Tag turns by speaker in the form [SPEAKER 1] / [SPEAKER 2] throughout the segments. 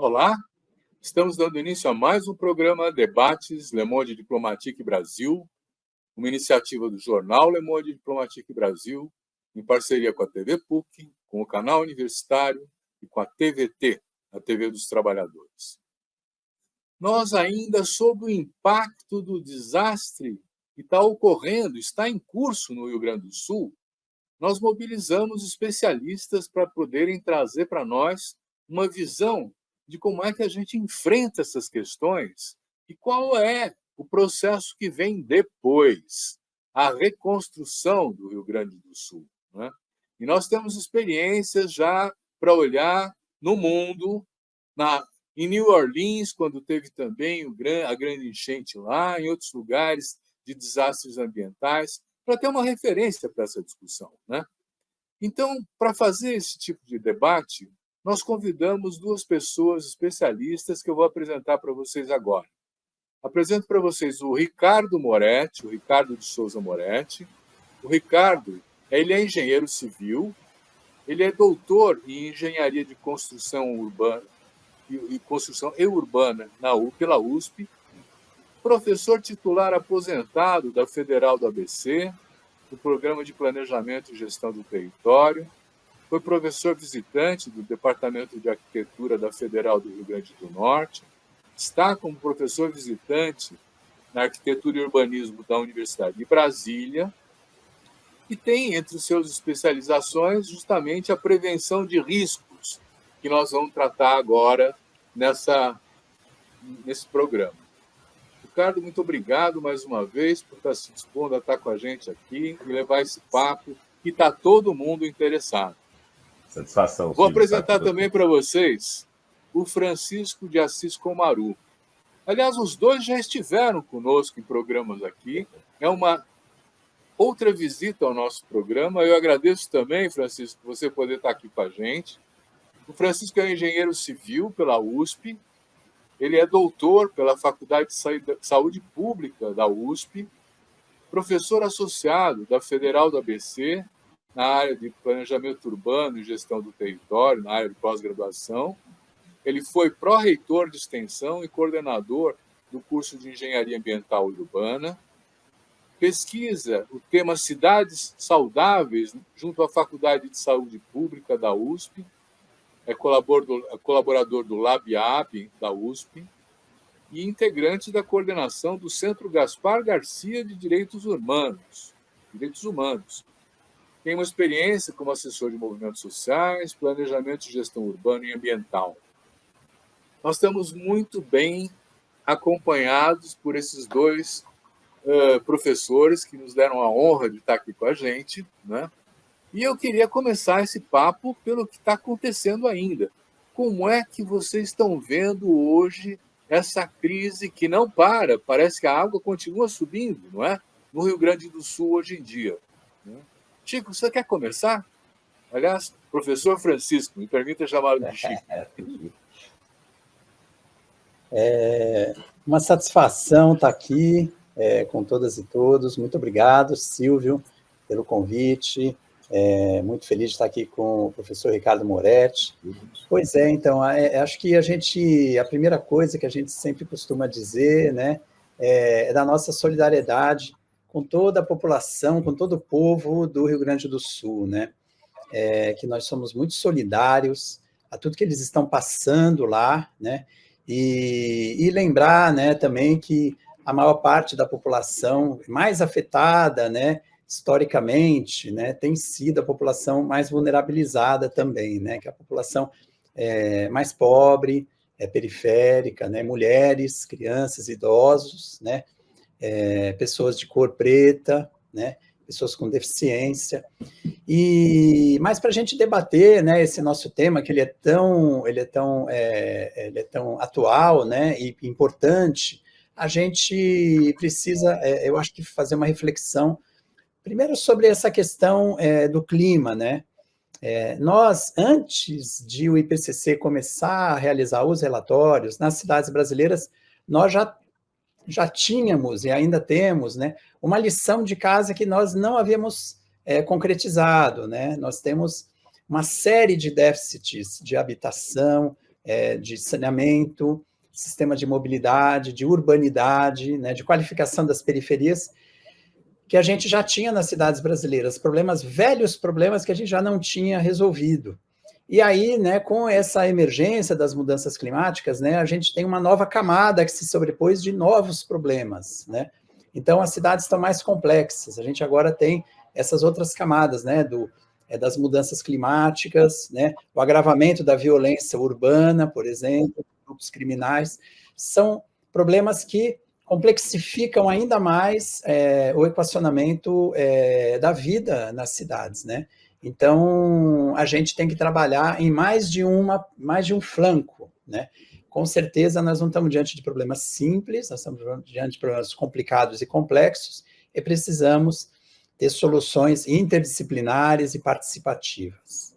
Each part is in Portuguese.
[SPEAKER 1] Olá, estamos dando início a mais um programa Debates Le Monde Diplomatique Brasil, uma iniciativa do jornal Le Monde Diplomatique Brasil, em parceria com a TV PUC, com o canal universitário e com a TVT, a TV dos Trabalhadores. Nós ainda, sob o impacto do desastre que está em curso no Rio Grande do Sul, nós mobilizamos especialistas para poderem trazer para nós uma visão de como é que a gente enfrenta essas questões e qual é o processo que vem depois, a reconstrução do Rio Grande do Sul, né? E nós temos experiências já para olhar no mundo, em New Orleans, quando teve também a grande enchente lá, em outros lugares de desastres ambientais, para ter uma referência para essa discussão, né? Então, para fazer esse tipo de debate, nós convidamos duas pessoas especialistas que eu vou apresentar para vocês agora. Apresento para vocês o Ricardo Moretti, o Ricardo de Souza Moretti. O Ricardo, ele é engenheiro civil, ele é doutor em engenharia de construção urbana pela USP, professor titular aposentado da Federal do ABC, do Programa de Planejamento e Gestão do Território, foi professor visitante do Departamento de Arquitetura da Federal do Rio Grande do Norte, está como professor visitante na Arquitetura e Urbanismo da Universidade de Brasília e tem entre suas especializações justamente a prevenção de riscos, que nós vamos tratar agora nesse programa. Ricardo, muito obrigado mais uma vez por estar se dispondo a estar com a gente aqui e levar esse papo que está todo mundo interessado.
[SPEAKER 2] Satisfação.
[SPEAKER 1] Vou apresentar também para vocês o Francisco de Assis Comaru. Aliás, os dois já estiveram conosco em programas aqui. É uma outra visita ao nosso programa. Eu agradeço também, Francisco, por você poder estar aqui com a gente. O Francisco é engenheiro civil pela USP. Ele é doutor pela Faculdade de Saúde Pública da USP, professor associado da Federal do ABC, na área de Planejamento Urbano e Gestão do Território, na área de pós-graduação. Ele foi pró-reitor de extensão e coordenador do curso de Engenharia Ambiental e Urbana. Pesquisa o tema Cidades Saudáveis junto à Faculdade de Saúde Pública da USP. É colaborador do LabIAB da USP e integrante da coordenação do Centro Gaspar Garcia de Direitos Humanos. Tem uma experiência como assessor de movimentos sociais, planejamento de gestão urbana e ambiental. Nós estamos muito bem acompanhados por esses dois professores que nos deram a honra de estar aqui com a gente, né? E eu queria começar esse papo pelo que está acontecendo ainda. Como é que vocês estão vendo hoje essa crise que não para? Parece que a água continua subindo, não é? No Rio Grande do Sul hoje em dia. Chico, você quer começar? Aliás, professor Francisco, me permita chamá-lo de Chico.
[SPEAKER 3] É uma satisfação estar aqui com todas e todos. Muito obrigado, Silvio, pelo convite. Muito feliz de estar aqui com o professor Ricardo Moretti. Pois é, então, acho que a primeira coisa que a gente sempre costuma dizer, né, é da nossa solidariedade com toda a população, com todo o povo do Rio Grande do Sul, né, que nós somos muito solidários a tudo que eles estão passando lá, né, e lembrar, né, também que a maior parte da população mais afetada, né, historicamente, né, tem sido a população mais vulnerabilizada também, né, que é a população mais pobre, periférica, né, mulheres, crianças, idosos, né, pessoas de cor preta, né, pessoas com deficiência. Mas para a gente debater, né, esse nosso tema, que ele é tão atual, né, e importante, a gente precisa, eu acho que fazer uma reflexão primeiro sobre essa questão do clima, né? Nós, antes de o IPCC começar a realizar os relatórios nas cidades brasileiras, nós já tínhamos e ainda temos, né, uma lição de casa que nós não havíamos concretizado, né? Nós temos uma série de déficits de habitação, de saneamento, sistema de mobilidade, de urbanidade, né, de qualificação das periferias, que a gente já tinha nas cidades brasileiras, velhos problemas que a gente já não tinha resolvido. E aí, né, com essa emergência das mudanças climáticas, né, a gente tem uma nova camada que se sobrepôs de novos problemas, né? Então, as cidades estão mais complexas. A gente agora tem essas outras camadas, né, das mudanças climáticas, né, o agravamento da violência urbana, por exemplo, grupos criminais, são problemas que complexificam ainda mais o equacionamento da vida nas cidades, né? Então, a gente tem que trabalhar em mais de um flanco, né? Com certeza, nós não estamos diante de problemas simples, nós estamos diante de problemas complicados e complexos, e precisamos ter soluções interdisciplinares e participativas.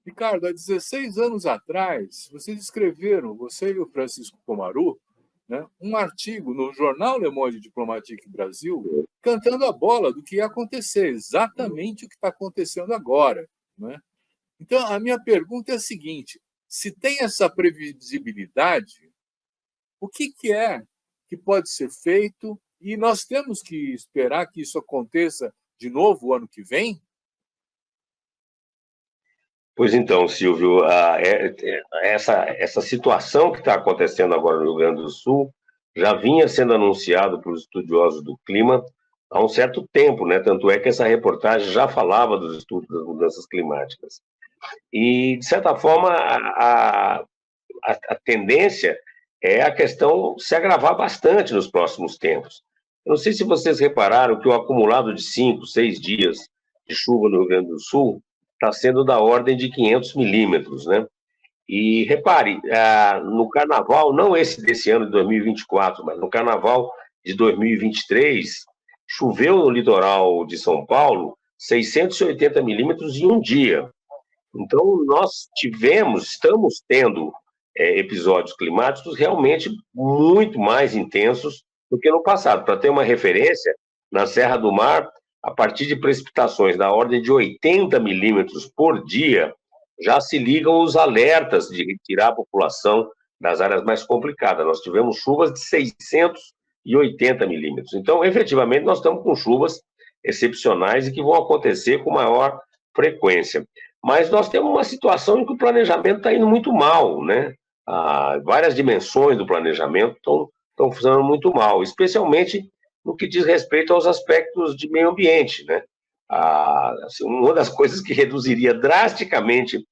[SPEAKER 1] Ricardo, há 16 anos atrás, vocês escreveram, você e o Francisco Komaru, né, um artigo no jornal Le Monde Diplomatique Brasil, cantando a bola do que ia acontecer, exatamente o que está acontecendo agora. Né? Então, a minha pergunta é a seguinte: se tem essa previsibilidade, o que é que pode ser feito? E nós temos que esperar que isso aconteça de novo o ano que vem?
[SPEAKER 2] Pois então, Silvio, essa situação que está acontecendo agora no Rio Grande do Sul já vinha sendo anunciado por estudiosos do clima há um certo tempo, né? Tanto é que essa reportagem já falava dos estudos das mudanças climáticas. E, de certa forma, a tendência é a questão se agravar bastante nos próximos tempos. Eu não sei se vocês repararam que o acumulado de 5, 6 dias de chuva no Rio Grande do Sul está sendo da ordem de 500 milímetros, né? E repare, no carnaval, não esse desse ano de 2024, mas no carnaval de 2023, choveu no litoral de São Paulo 680 milímetros em um dia. Então, nós estamos tendo episódios climáticos realmente muito mais intensos do que no passado. Para ter uma referência, na Serra do Mar, a partir de precipitações da ordem de 80 milímetros por dia, já se ligam os alertas de retirar a população das áreas mais complicadas. Nós tivemos chuvas de 680 milímetros. Então, efetivamente, nós estamos com chuvas excepcionais e que vão acontecer com maior frequência. Mas nós temos uma situação em que o planejamento está indo muito mal, né? Várias dimensões do planejamento estão funcionando muito mal, especialmente no que diz respeito aos aspectos de meio ambiente, né? Assim, uma das coisas que reduziria drasticamente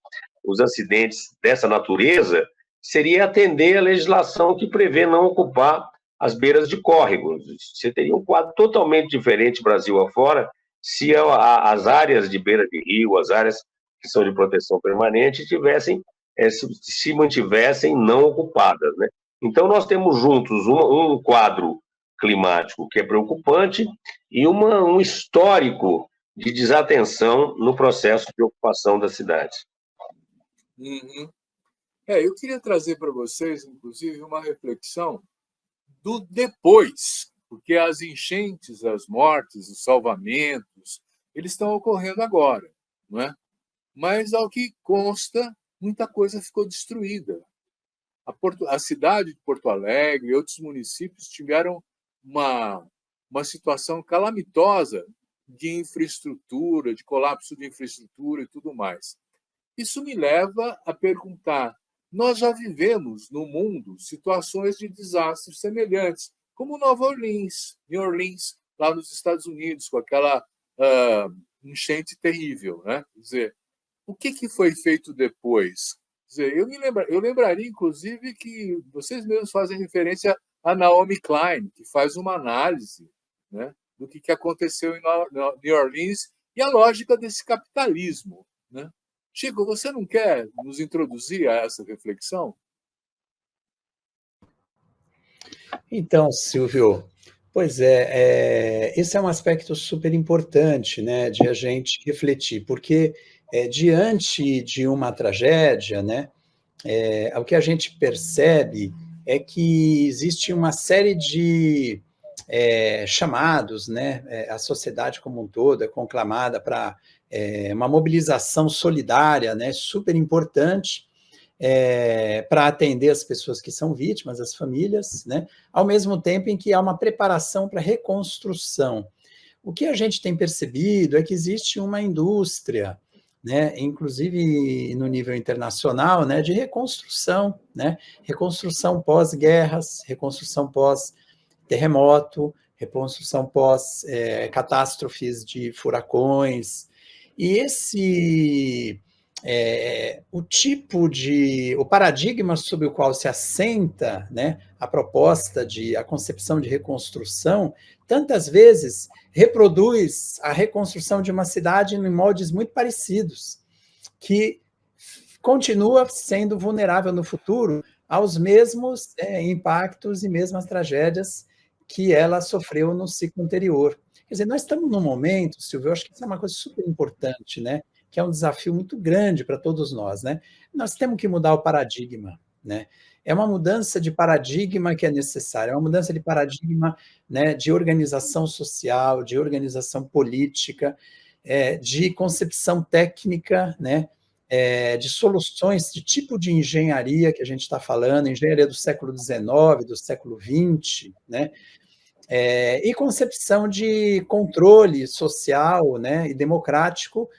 [SPEAKER 2] os acidentes dessa natureza seria atender a legislação que prevê não ocupar as beiras de córregos. Você teria um quadro totalmente diferente Brasil afora se as áreas de beira de rio, as áreas que são de proteção permanente, se mantivessem não ocupadas, né? Então, nós temos juntos um quadro climático que é preocupante e um histórico de desatenção no processo de ocupação das cidades.
[SPEAKER 1] Uhum. Eu queria trazer para vocês, inclusive, uma reflexão do depois, porque as enchentes, as mortes, os salvamentos, eles estão ocorrendo agora, não é? Mas, ao que consta, muita coisa ficou destruída. A cidade de Porto Alegre e outros municípios tiveram uma situação calamitosa de infraestrutura, de colapso de infraestrutura e tudo mais. Isso me leva a perguntar: nós já vivemos no mundo situações de desastres semelhantes, como New Orleans, lá nos Estados Unidos, com aquela enchente terrível, né? Quer dizer, o que foi feito depois? Quer dizer, eu lembraria, inclusive, que vocês mesmos fazem referência a Naomi Klein, que faz uma análise, né, do que aconteceu em New Orleans e a lógica desse capitalismo, né? Chico, você não quer nos introduzir a essa reflexão?
[SPEAKER 3] Então, Silvio, pois esse é um aspecto super importante, né, de a gente refletir, porque diante de uma tragédia, né, o que a gente percebe é que existe uma série de chamados, né, a sociedade como um todo é conclamada para uma mobilização solidária, né, super importante, para atender as pessoas que são vítimas, as famílias, né? Ao mesmo tempo em que há uma preparação para reconstrução. O que a gente tem percebido é que existe uma indústria, né, inclusive no nível internacional, né, de reconstrução, né, reconstrução pós-guerras, reconstrução pós-terremoto, reconstrução pós-catástrofes de furacões, e o paradigma sobre o qual se assenta, né, a proposta a concepção de reconstrução, tantas vezes reproduz a reconstrução de uma cidade em moldes muito parecidos, que continua sendo vulnerável no futuro aos mesmos impactos e mesmas tragédias que ela sofreu no ciclo anterior. Quer dizer, nós estamos num momento, Silvio, eu acho que isso é uma coisa super importante, né? Que é um desafio muito grande para todos nós, né? Nós temos que mudar o paradigma, né? É uma mudança de paradigma que é necessária, é uma mudança de paradigma, né, de organização social, de organização política, de concepção técnica, né, de soluções, de tipo de engenharia que a gente está falando, engenharia do século XIX, do século XX, né? E concepção de controle social, né, e democrático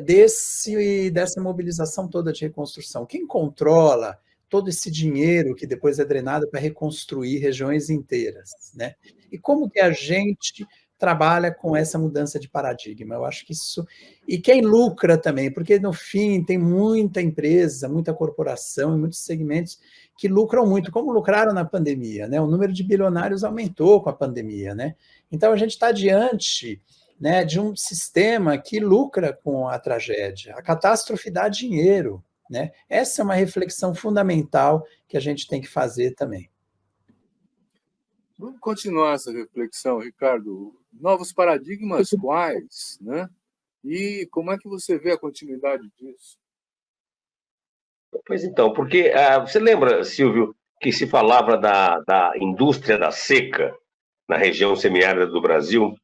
[SPEAKER 3] dessa mobilização toda de reconstrução. Quem controla todo esse dinheiro que depois é drenado para reconstruir regiões inteiras, né? E como que a gente trabalha com essa mudança de paradigma? Eu acho que isso... E quem lucra também, porque no fim tem muita empresa, muita corporação e muitos segmentos que lucram muito, como lucraram na pandemia, né? O número de bilionários aumentou com a pandemia, né? Então a gente está diante, né, de um sistema que lucra com a tragédia. A catástrofe dá dinheiro, né? Essa é uma reflexão fundamental que a gente tem que fazer também.
[SPEAKER 1] Vamos continuar essa reflexão, Ricardo. Novos paradigmas quais, né? E como é que você vê a continuidade disso?
[SPEAKER 2] Pois então, porque você lembra, Silvio, que se falava da indústria da seca na região semiárida do Brasil?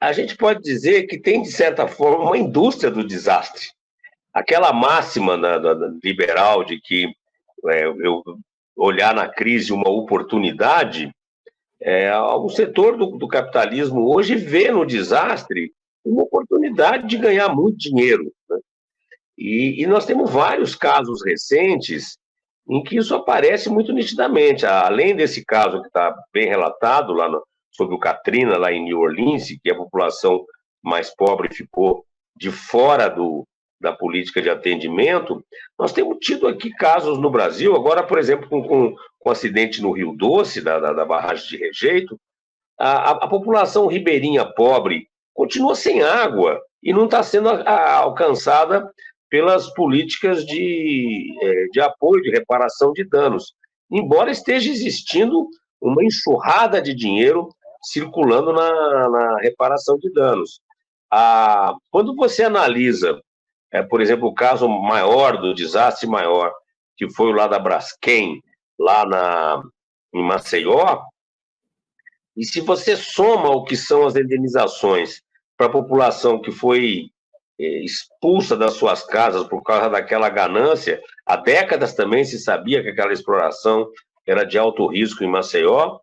[SPEAKER 2] A gente pode dizer que tem, de certa forma, uma indústria do desastre. Aquela máxima da liberal de que eu olhar na crise uma oportunidade, o setor do capitalismo hoje vê no desastre uma oportunidade de ganhar muito dinheiro, né? E nós temos vários casos recentes em que isso aparece muito nitidamente. Além desse caso que está bem relatado lá sobre o Katrina, lá em New Orleans, que a população mais pobre ficou de fora da política de atendimento, nós temos tido aqui casos no Brasil, agora, por exemplo, com o acidente no Rio Doce, da barragem de Rejeito, a população ribeirinha pobre continua sem água e não está sendo alcançada pelas políticas de apoio, de reparação de danos, embora esteja existindo uma enxurrada de dinheiro circulando na reparação de danos. Quando você analisa, por exemplo, o caso maior, do desastre maior, que foi o lá da Braskem, lá em Maceió, e se você soma o que são as indenizações para a população que foi expulsa das suas casas por causa daquela ganância, há décadas também se sabia que aquela exploração era de alto risco em Maceió,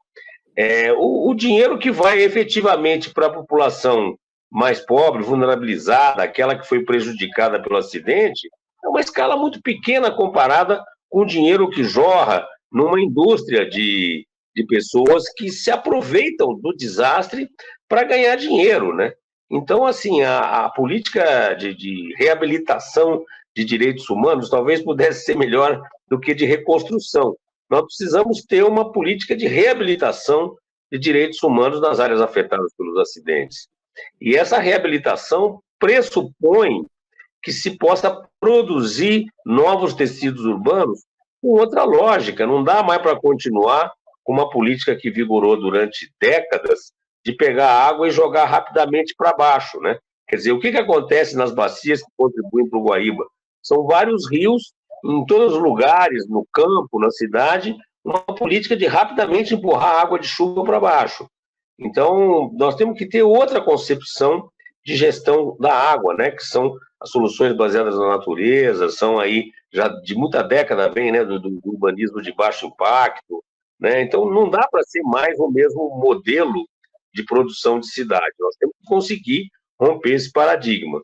[SPEAKER 2] o dinheiro que vai efetivamente para a população mais pobre, vulnerabilizada, aquela que foi prejudicada pelo acidente, é uma escala muito pequena comparada com o dinheiro que jorra numa indústria de pessoas que se aproveitam do desastre para ganhar dinheiro, né? Então, assim, a política de reabilitação de direitos humanos talvez pudesse ser melhor do que de reconstrução. Nós precisamos ter uma política de reabilitação de direitos humanos nas áreas afetadas pelos acidentes. E essa reabilitação pressupõe que se possa produzir novos tecidos urbanos com outra lógica. Não dá mais para continuar com uma política que vigorou durante décadas de pegar água e jogar rapidamente para baixo, né? Quer dizer, o que acontece nas bacias que contribuem para o Guaíba? São vários rios em todos os lugares, no campo, na cidade, uma política de rapidamente empurrar a água de chuva para baixo. Então, nós temos que ter outra concepção de gestão da água, né, que são as soluções baseadas na natureza, são aí já de muita década vem, né, do urbanismo de baixo impacto, né? Então não dá para ser mais o mesmo modelo de produção de cidade. Nós temos que conseguir romper esse paradigma.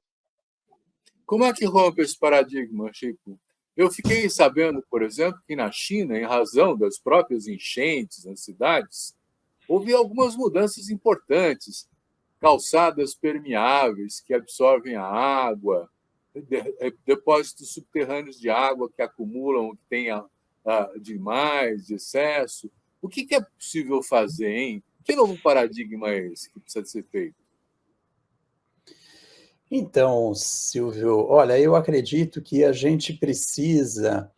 [SPEAKER 1] Como é que rompe esse paradigma, Chico? Eu fiquei sabendo, por exemplo, que na China, em razão das próprias enchentes nas cidades, houve algumas mudanças importantes, calçadas permeáveis que absorvem a água, depósitos subterrâneos de água que acumulam, que tem demais, de excesso. O que é possível fazer, hein? Que novo paradigma é esse que precisa ser feito?
[SPEAKER 3] Então, Silvio, olha, eu acredito que a gente precisa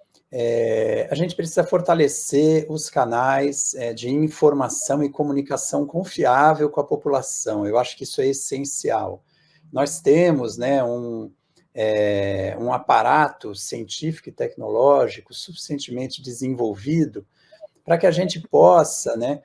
[SPEAKER 3] fortalecer os canais de informação e comunicação confiável com a população. Eu acho que isso é essencial. Nós temos, né, um aparato científico e tecnológico suficientemente desenvolvido para que a gente possa, né,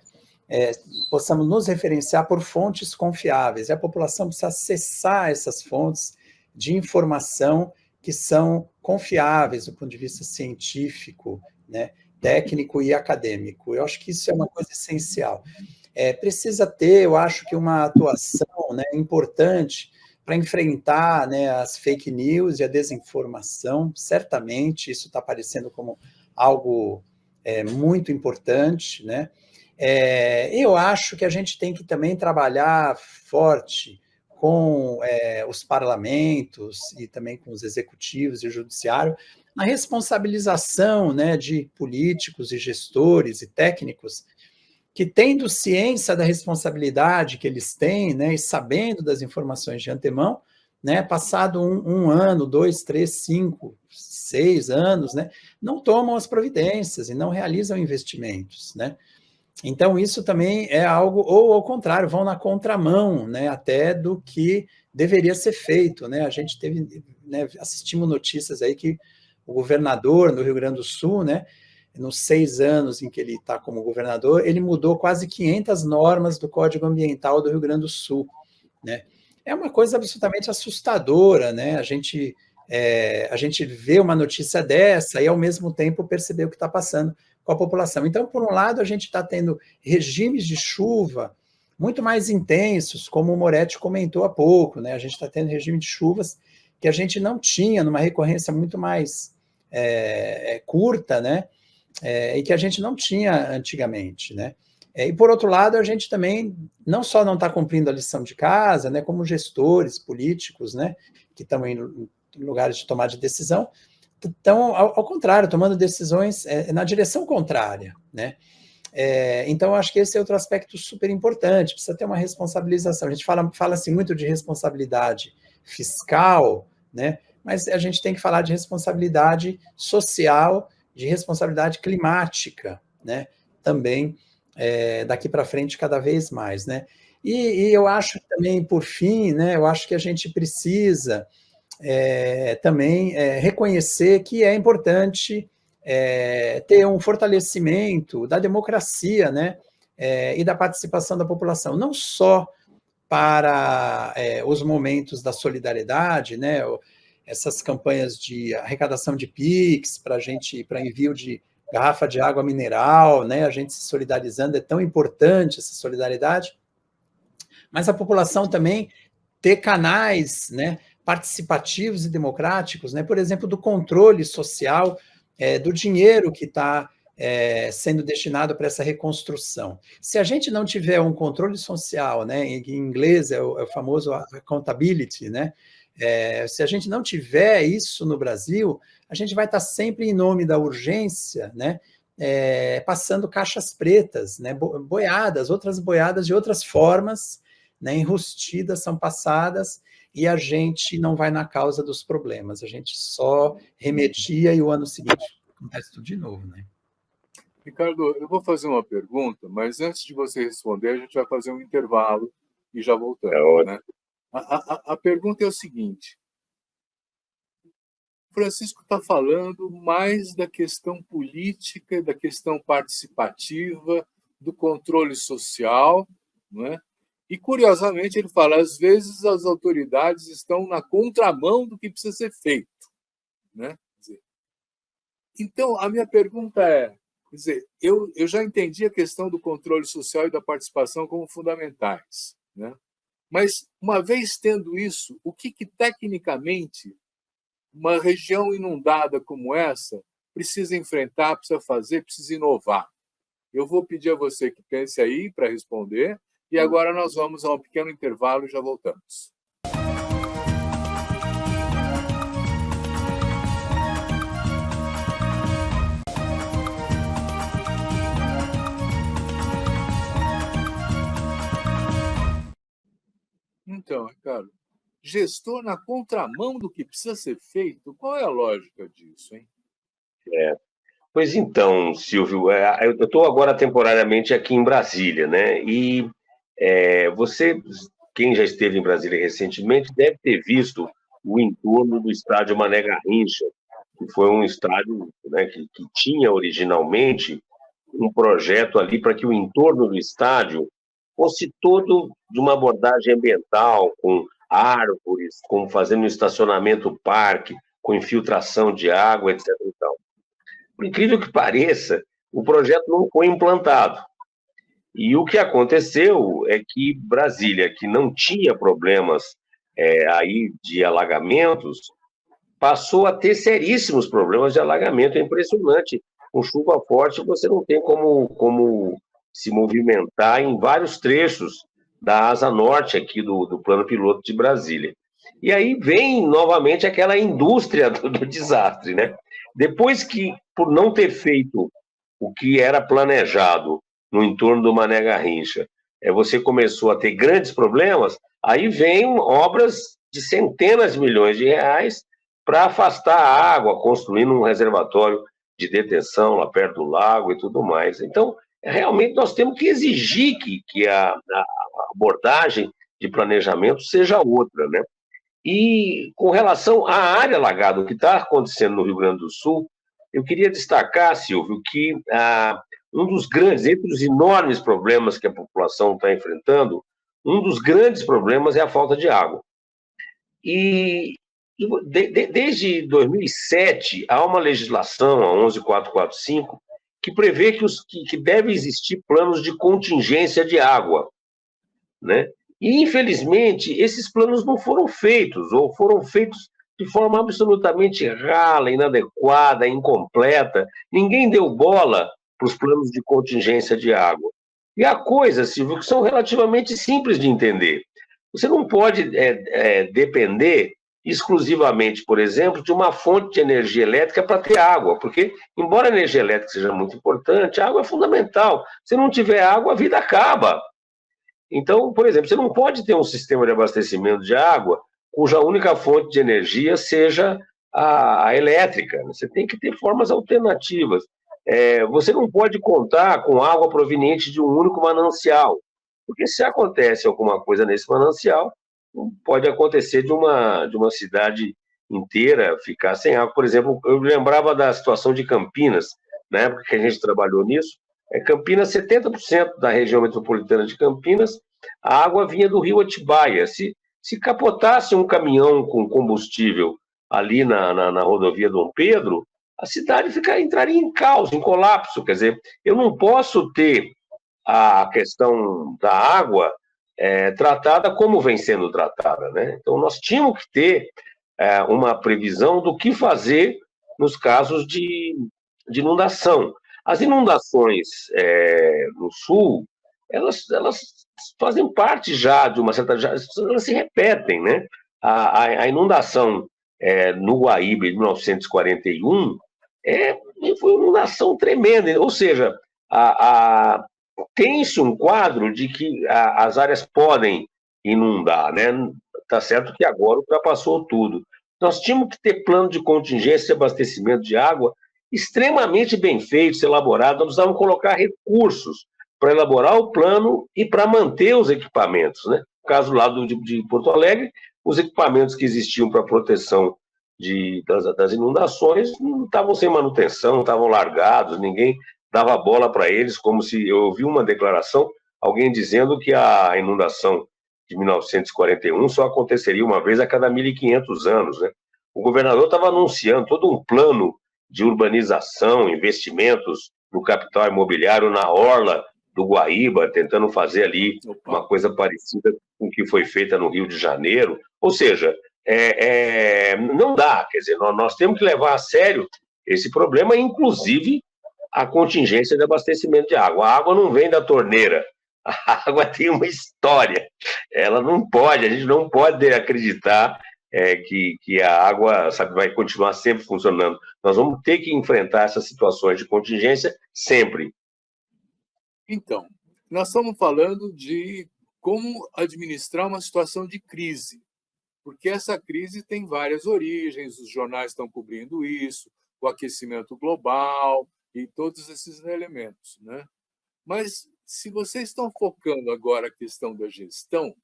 [SPEAKER 3] possamos nos referenciar por fontes confiáveis. E a população precisa acessar essas fontes de informação que são confiáveis do ponto de vista científico, né, técnico e acadêmico. Eu acho que isso é uma coisa essencial. Precisa ter, eu acho que uma atuação, né, importante para enfrentar, né, as fake news e a desinformação. Certamente isso está aparecendo como algo muito importante, né? Eu acho que a gente tem que também trabalhar forte com os parlamentos e também com os executivos e o judiciário na responsabilização, né, de políticos e gestores e técnicos que, tendo ciência da responsabilidade que eles têm, né, e sabendo das informações de antemão, né, passado um ano, 2, 3, 5, 6 anos, né, não tomam as providências e não realizam investimentos, né? Então, isso também é algo, ou ao contrário, vão na contramão, né, até do que deveria ser feito, né? A gente teve, né, assistimos notícias aí que o governador no Rio Grande do Sul, né, nos 6 anos em que ele está como governador, ele mudou quase 500 normas do Código Ambiental do Rio Grande do Sul, né? É uma coisa absolutamente assustadora, né? A gente vê uma notícia dessa e, ao mesmo tempo, perceber o que está passando com a população. Então, por um lado, a gente está tendo regimes de chuva muito mais intensos, como o Moretti comentou há pouco, né? A gente está tendo regime de chuvas que a gente não tinha, numa recorrência muito mais curta, né? E que a gente não tinha antigamente, né? E, por outro lado, a gente também não só não está cumprindo a lição de casa, né, como gestores políticos, né, que estão em lugares de tomada de decisão, estão, ao contrário, tomando decisões na direção contrária, né? Então, acho que esse é outro aspecto super importante, precisa ter uma responsabilização. A gente fala-se muito de responsabilidade fiscal, né? Mas a gente tem que falar de responsabilidade social, de responsabilidade climática, né? Também, daqui para frente, cada vez mais, né? E eu acho também, por fim, né, eu acho que a gente precisa também reconhecer que é importante ter um fortalecimento da democracia, né, e da participação da população, não só para os momentos da solidariedade, né, essas campanhas de arrecadação de Pix para envio de garrafa de água mineral, né, a gente se solidarizando, é tão importante essa solidariedade, mas a população também ter canais, né, participativos e democráticos, né, por exemplo, do controle social do dinheiro que está sendo destinado para essa reconstrução. Se a gente não tiver um controle social, né, em inglês é o famoso accountability, né, se a gente não tiver isso no Brasil, a gente vai estar sempre em nome da urgência, né, passando caixas pretas, né, outras boiadas de outras formas, né, enrustidas são passadas e a gente não vai na causa dos problemas, a gente só remedia e o ano seguinte acontece tudo de novo, né?
[SPEAKER 1] Ricardo, eu vou fazer uma pergunta, mas antes de você responder, a gente vai fazer um intervalo e já voltamos, né? A pergunta é o seguinte: o Francisco está falando mais da questão política, da questão participativa, do controle social, não é? E, curiosamente, ele fala, às vezes as autoridades estão na contramão do que precisa ser feito, né? Então, a minha pergunta é, quer dizer, eu já entendi a questão do controle social e da participação como fundamentais, né? Mas, uma vez tendo isso, o que tecnicamente uma região inundada como essa precisa enfrentar, precisa fazer, precisa inovar? Eu vou pedir a você que pense aí para responder, e agora nós vamos a um pequeno intervalo e já voltamos. Então, Ricardo, gestor na contramão do que precisa ser feito, qual é a lógica disso, hein?
[SPEAKER 2] Pois então, Silvio, eu estou agora temporariamente aqui em Brasília, né? E você, quem já esteve em Brasília recentemente, deve ter visto o entorno do estádio Mané Garrincha, que foi um estádio, né, que tinha originalmente um projeto ali para que o entorno do estádio fosse todo de uma abordagem ambiental, com árvores, com fazendo um estacionamento parque, com infiltração de água, etc. e tal. Por incrível que pareça, o projeto não foi implantado. E o que aconteceu é que Brasília, que não tinha problemas aí de alagamentos, passou a ter seríssimos problemas de alagamento. É impressionante. Com chuva forte, você não tem como se movimentar em vários trechos da asa norte aqui do plano piloto de Brasília. E aí vem novamente aquela indústria do desastre, né? Depois que, por não ter feito o que era planejado no entorno do Mané Garrincha, você começou a ter grandes problemas, aí vem obras de centenas de milhões de reais para afastar a água, construindo um reservatório de detenção lá perto do lago e tudo mais. Então, realmente nós temos que exigir que a abordagem de planejamento seja outra, né? E com relação à área alagada, o que está acontecendo no Rio Grande do Sul, eu queria destacar, Silvio, que um dos grandes, entre os enormes problemas que a população está enfrentando, um dos grandes problemas é a falta de água. E desde 2007, há uma legislação, a 11445, que prevê que deve existir planos de contingência de água, né? E, infelizmente, esses planos não foram feitos, ou foram feitos de forma absolutamente rala, inadequada, incompleta. Ninguém deu bola para os planos de contingência de água. E há coisas, Silvio, que são relativamente simples de entender. Você não pode depender exclusivamente, por exemplo, de uma fonte de energia elétrica para ter água, porque, embora a energia elétrica seja muito importante, a água é fundamental. Se não tiver água, a vida acaba. Então, por exemplo, você não pode ter um sistema de abastecimento de água cuja única fonte de energia seja a elétrica. Você tem que ter formas alternativas. Você não pode contar com água proveniente de um único manancial, porque se acontece alguma coisa nesse manancial, pode acontecer de uma cidade inteira ficar sem água. Por exemplo, eu lembrava da situação de Campinas, na época que a gente trabalhou nisso. Campinas, 70% da região metropolitana de Campinas, a água vinha do rio Atibaia. Se capotasse um caminhão com combustível ali na rodovia Dom Pedro, a cidade entraria em caos, em colapso. Quer dizer, eu não posso ter a questão da água tratada como vem sendo tratada, né? Então, nós tínhamos que ter uma previsão do que fazer nos casos de inundação. As inundações no sul, elas fazem parte já de uma certa... elas se repetem, né? A inundação no Guaíba, em 1941, foi uma inundação tremenda. Ou seja, tem-se um quadro de que as áreas podem inundar, né? Tá certo que agora ultrapassou tudo. Nós tínhamos que ter plano de contingência e abastecimento de água extremamente bem feitos, elaborados. Nós precisávamos colocar recursos para elaborar o plano e para manter os equipamentos, né? No caso lá de Porto Alegre, os equipamentos que existiam para proteção das inundações não estavam sem manutenção, estavam largados, ninguém dava bola para eles, como se... Eu ouvi uma declaração alguém dizendo que a inundação de 1941 só aconteceria uma vez a cada 1.500 anos, né? O governador estava anunciando todo um plano de urbanização, investimentos no capital imobiliário na orla do Guaíba, tentando fazer ali uma coisa parecida com o que foi feita no Rio de Janeiro. Ou seja, não dá, quer dizer, nós temos que levar a sério esse problema, inclusive a contingência de abastecimento de água. A água não vem da torneira, a água tem uma história, ela não pode, a gente não pode acreditar que a água, sabe, vai continuar sempre funcionando. Nós vamos ter que enfrentar essas situações de contingência sempre.
[SPEAKER 1] Então, nós estamos falando de como administrar uma situação de crise, porque essa crise tem várias origens, os jornais estão cobrindo isso, o aquecimento global e todos esses elementos, né? Mas, se vocês estão focando agora a questão da gestão,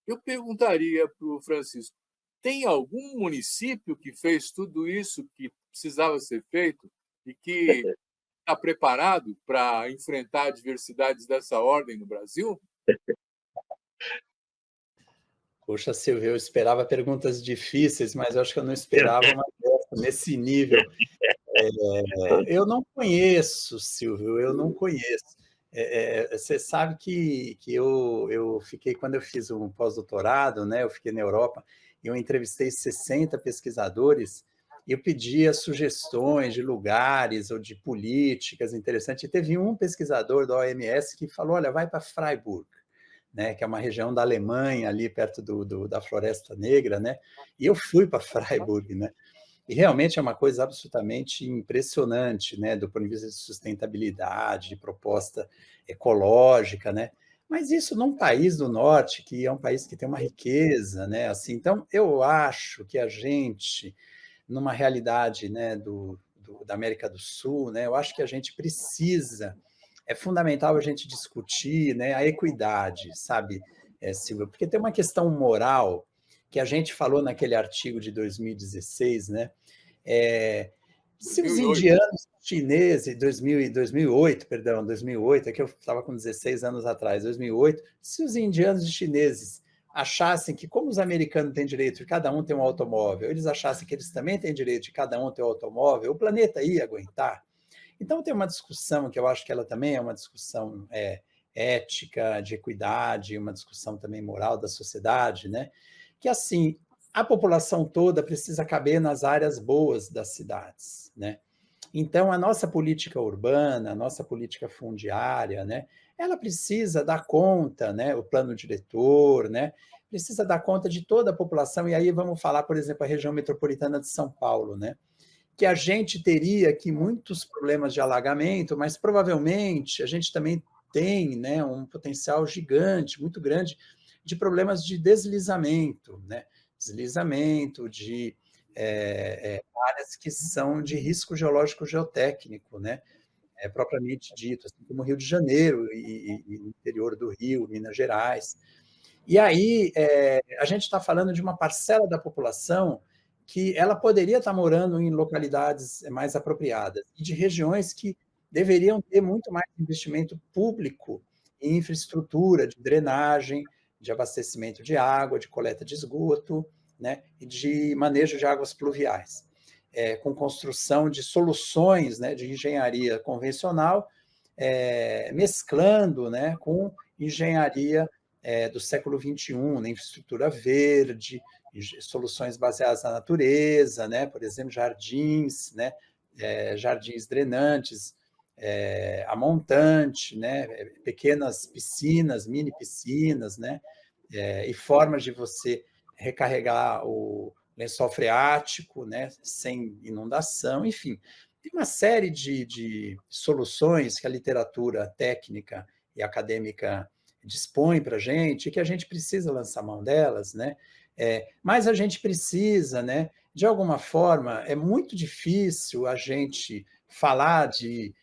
[SPEAKER 1] eu perguntaria para o Francisco, tem algum município que fez tudo isso que precisava ser feito e que está preparado para enfrentar adversidades dessa ordem no Brasil?
[SPEAKER 3] Poxa, Silvio, eu esperava perguntas difíceis, mas eu acho que eu não esperava uma dessa, nesse nível. Eu não conheço, Silvio, eu não conheço. Você sabe que eu fiquei, quando eu fiz um pós-doutorado, né, eu fiquei na Europa, eu entrevistei 60 pesquisadores e eu pedia sugestões de lugares ou de políticas interessantes. E teve um pesquisador da OMS que falou, olha, vai para Freiburg, né, que é uma região da Alemanha, ali perto da Floresta Negra, né? E eu fui para Freiburg, né? E realmente é uma coisa absolutamente impressionante, né, do ponto de vista de sustentabilidade, de proposta ecológica, né? Mas isso num país do norte, que é um país que tem uma riqueza, né? Assim, então, eu acho que a gente, numa realidade, né, da América do Sul, né, eu acho que a gente precisa, é fundamental a gente discutir, né, a equidade, sabe, Silvia? Porque tem uma questão moral que a gente falou naquele artigo de 2016, né? Se os
[SPEAKER 1] 2008.
[SPEAKER 3] indianos chineses, 2008, perdão, 2008, é que eu estava com 16 anos atrás, 2008, se os indianos e chineses achassem que, como os americanos têm direito de cada um ter um automóvel, eles achassem que eles também têm direito de cada um ter um automóvel, o planeta ia aguentar? Então, tem uma discussão que eu acho que ela também é uma discussão ética, de equidade, uma discussão também moral da sociedade, né? Que, assim, a população toda precisa caber nas áreas boas das cidades, né? Então, a nossa política urbana, a nossa política fundiária, né? Ela precisa dar conta, né? O plano diretor, né? Precisa dar conta de toda a população, e aí vamos falar, por exemplo, a região metropolitana de São Paulo, né? Que a gente teria aqui muitos problemas de alagamento, mas provavelmente a gente também tem, né, um potencial gigante, muito grande, de problemas de deslizamento, né? Deslizamento de áreas que são de risco geológico geotécnico, né? Propriamente dito, assim como o Rio de Janeiro e o interior do Rio, Minas Gerais. E aí a gente está falando de uma parcela da população que ela poderia estar morando em localidades mais apropriadas e de regiões que deveriam ter muito mais investimento público em infraestrutura de drenagem, de abastecimento de água, de coleta de esgoto, né, e de manejo de águas pluviais, com construção de soluções, né, de engenharia convencional, mesclando, né, com engenharia do século XXI, né, infraestrutura verde, soluções baseadas na natureza, né, por exemplo, jardins, né, jardins drenantes, a montante, né, pequenas piscinas, mini piscinas, né, e formas de você recarregar o lençol freático, né, sem inundação, enfim. Tem uma série de soluções que a literatura técnica e acadêmica dispõe para a gente, que a gente precisa lançar mão delas, né? Mas a gente precisa, né? De alguma forma, é muito difícil a gente falar de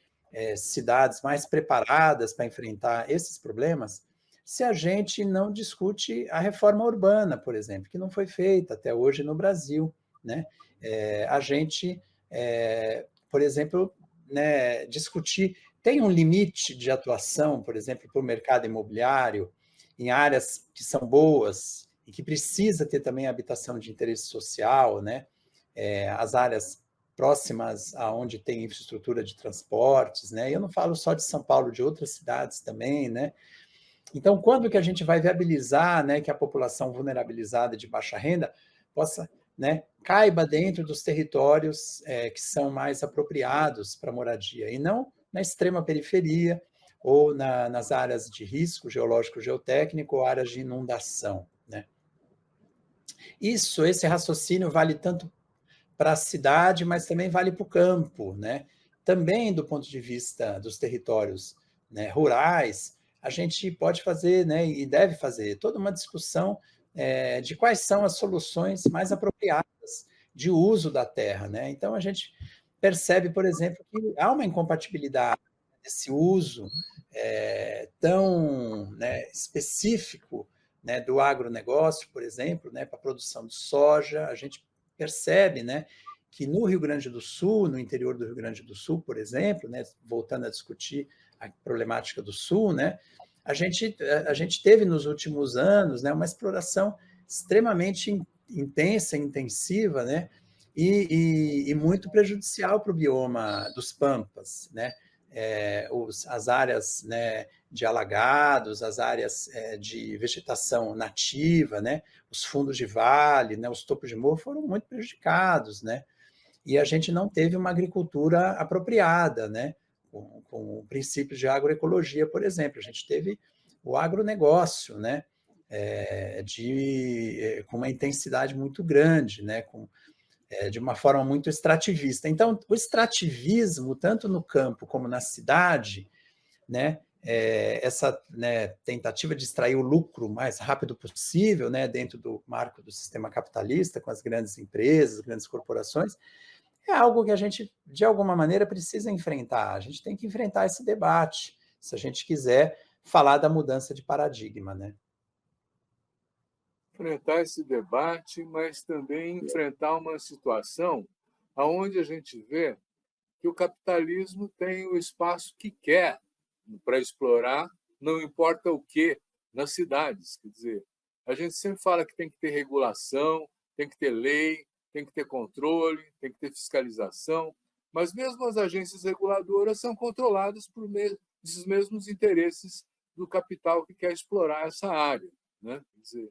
[SPEAKER 3] cidades mais preparadas para enfrentar esses problemas se a gente não discute a reforma urbana, por exemplo, que não foi feita até hoje no Brasil, né? A gente, por exemplo, né, discutir tem um limite de atuação, por exemplo, para o mercado imobiliário, em áreas que são boas e que precisa ter também habitação de interesse social, né? As áreas próximas aonde tem infraestrutura de transportes, né? Eu não falo só de São Paulo, de outras cidades também, né? Então, quando que a gente vai viabilizar, né, que a população vulnerabilizada de baixa renda possa, né, caiba dentro dos territórios que são mais apropriados para moradia, e não na extrema periferia ou nas áreas de risco geológico geotécnico ou áreas de inundação, né? Esse raciocínio vale tanto para a cidade, mas também vale para o campo, né? Também do ponto de vista dos territórios, né, rurais, a gente pode fazer, né, e deve fazer toda uma discussão de quais são as soluções mais apropriadas de uso da terra, né? Então a gente percebe, por exemplo, que há uma incompatibilidade desse uso tão, né, específico, né, do agronegócio, por exemplo, né, para a produção de soja. A gente percebe, né, que no Rio Grande do Sul, no interior do Rio Grande do Sul, por exemplo, né, voltando a discutir a problemática do Sul, né, a gente teve nos últimos anos, né, uma exploração extremamente intensa, intensiva, né, e muito prejudicial para o bioma dos Pampas, né, as áreas, né, de alagados, as áreas de vegetação nativa, né, os fundos de vale, né, os topos de morro foram muito prejudicados, né, e a gente não teve uma agricultura apropriada, né, com o princípio de agroecologia, por exemplo. A gente teve o agronegócio, né, com uma intensidade muito grande, né, de uma forma muito extrativista. Então, o extrativismo, tanto no campo como na cidade, né, essa, né, tentativa de extrair o lucro o mais rápido possível, né, dentro do marco do sistema capitalista, com as grandes empresas, grandes corporações, é algo que a gente, de alguma maneira, precisa enfrentar. A gente tem que enfrentar esse debate, se a gente quiser falar da mudança de paradigma, né?
[SPEAKER 1] Enfrentar esse debate, mas também enfrentar uma situação onde a gente vê que o capitalismo tem o espaço que quer para explorar, não importa o que, nas cidades. Quer dizer, a gente sempre fala que tem que ter regulação, tem que ter lei, tem que ter controle, tem que ter fiscalização, mas mesmo as agências reguladoras são controladas por esses mesmos interesses do capital que quer explorar essa área, né? Quer dizer,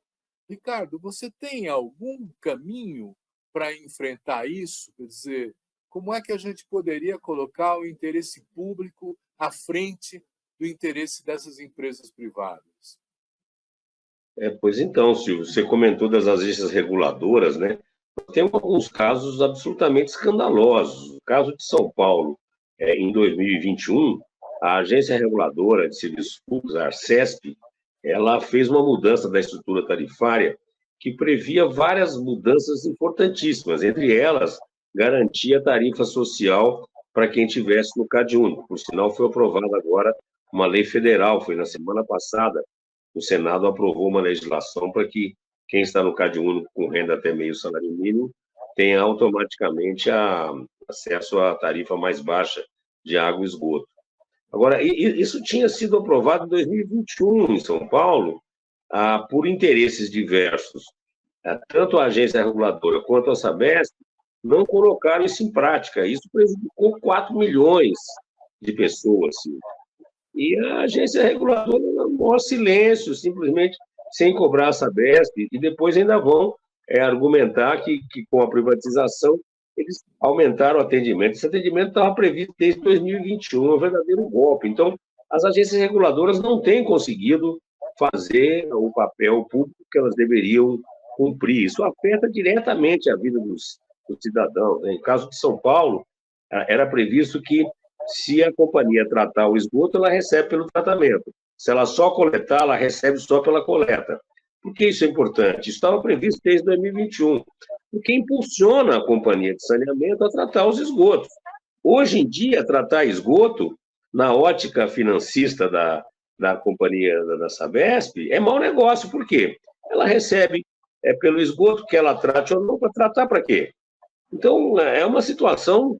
[SPEAKER 1] Ricardo, você tem algum caminho para enfrentar isso? Quer dizer, como é que a gente poderia colocar o interesse público à frente do interesse dessas empresas privadas?
[SPEAKER 2] Pois então, Silvio, você comentou das agências reguladoras, né? Tem alguns casos absolutamente escandalosos. O caso de São Paulo, em 2021, a Agência Reguladora de Serviços Públicos, a Arcesp, ela fez uma mudança da estrutura tarifária que previa várias mudanças importantíssimas, entre elas, garantir a tarifa social para quem estivesse no CadÚnico. Por sinal, foi aprovada agora uma lei federal, foi na semana passada, o Senado aprovou uma legislação para que quem está no CadÚnico com renda até meio salário mínimo tenha automaticamente acesso à tarifa mais baixa de água e esgoto. Agora, isso tinha sido aprovado em 2021 em São Paulo, por interesses diversos. Tanto a agência reguladora quanto a Sabesp não colocaram isso em prática. Isso prejudicou 4 milhões de pessoas. Assim. E a agência reguladora, no maior silêncio, simplesmente sem cobrar a Sabesp, e depois ainda vão argumentar que com a privatização eles aumentaram o atendimento. Esse atendimento estava previsto desde 2021, é um verdadeiro golpe. Então, as agências reguladoras não têm conseguido fazer o papel público que elas deveriam cumprir. Isso afeta diretamente a vida dos cidadãos. No caso de São Paulo, era previsto que, se a companhia tratar o esgoto, ela recebe pelo tratamento. Se ela só coletar, ela recebe só pela coleta. Por que isso é importante? Isso estava previsto desde 2021, porque impulsiona a companhia de saneamento a tratar os esgotos. Hoje em dia, tratar esgoto, na ótica financista da companhia da Sabesp, é mau negócio. Por quê? Ela recebe pelo esgoto que ela trate ou não, para tratar para quê? Então, é uma situação